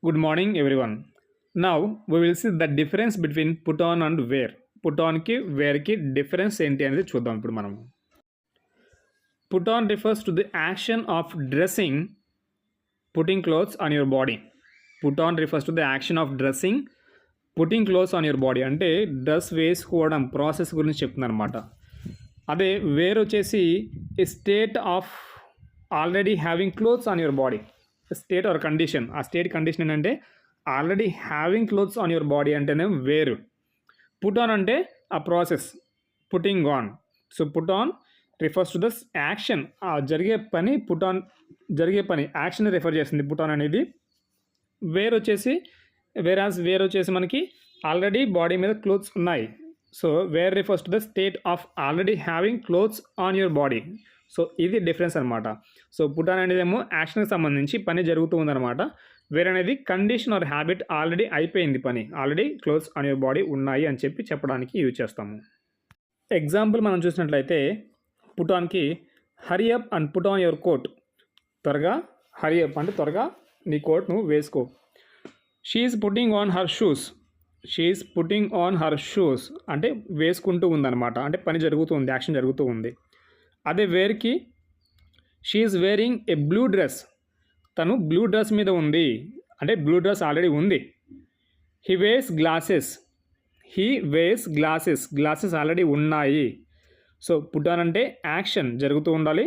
Good morning, everyone. Now we will see the difference between put on and wear. Put on కి wear కి difference ఏంటి అనేది చూద్దాం ఇప్పుడు మనం. Put on refers to the action of dressing, putting clothes on your body. Put on refers to the action of dressing, putting clothes on your body. అంటే dress వేసుకోవడం process గురించి చెప్తుంది అనమాట. అదే వేర్ వచ్చేసి state of already having clothes on your body. State or condition. ఆ state condition ఏంటంటే already having clothes on your body అంటేనే వేరు. పుట్ ఆన్ అంటే ఆ process, putting on. So put on refers to the action, ఆ జరిగే పని. Put on జరిగే పని, యాక్షన్ రిఫర్ చేస్తుంది పుట్ ఆన్ అనేది. వేర్ వచ్చేసి వేర్ వచ్చేసి మనకి ఆల్రెడీ బాడీ మీద క్లోత్స్ ఉన్నాయి. So where refers to the state of already having clothes on your body. So ఇది డిఫరెన్స్ అనమాట. సో పుట్ ఆన్ అనేది ఏమో యాక్షన్కి సంబంధించి పని జరుగుతూ ఉందన్నమాట. వేర్ అనేది కండిషన్ ఆర్ హ్యాబిట్, ఆల్రెడీ అయిపోయింది పని, already clothes on your body ఉన్నాయి అని చెప్పి చెప్పడానికి యూజ్ చేస్తాము. ఎగ్జాంపుల్ మనం చూసినట్లయితే పుట్ ఆన్కి hurry up and put on your coat. త్వరగా, హరీ అప్ అంటే త్వరగా నీ కోట్ నువ్వు వేసుకో. She is putting on her shoes. She is putting on her shoes అంటే వేసుకుంటూ ఉందన్నమాట, అంటే పని జరుగుతూ ఉంది, యాక్షన్ జరుగుతూ ఉంది. అదే వేర్కి she is wearing a blue dress. తను బ్లూ డ్రెస్ మీద ఉంది, అంటే బ్లూ డ్రెస్ ఆల్రెడీ ఉంది. He wears glasses. He wears glasses. Glasses already ఉన్నాయి. సో పుట్ ఆన్ అంటే యాక్షన్ జరుగుతూ ఉండాలి.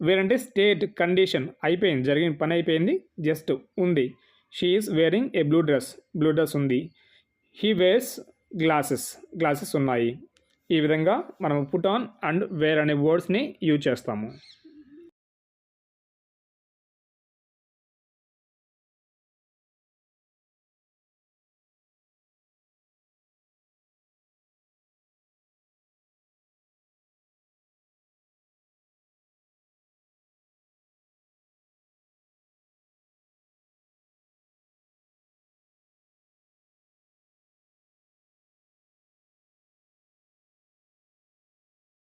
వేర్ అంటే స్టేట్, కండిషన్, అయిపోయింది, జరిగిన పని అయిపోయింది, జస్ట్ ఉంది. She is wearing a blue dress. Blue dress ఉంది. He wears glasses. గ్లాసెస్ ఉన్నాయి. ఈ విధంగా మనం పుట్ ఆన్ అండ్ వేర్ అనే వర్డ్స్ని యూజ్ చేస్తాము.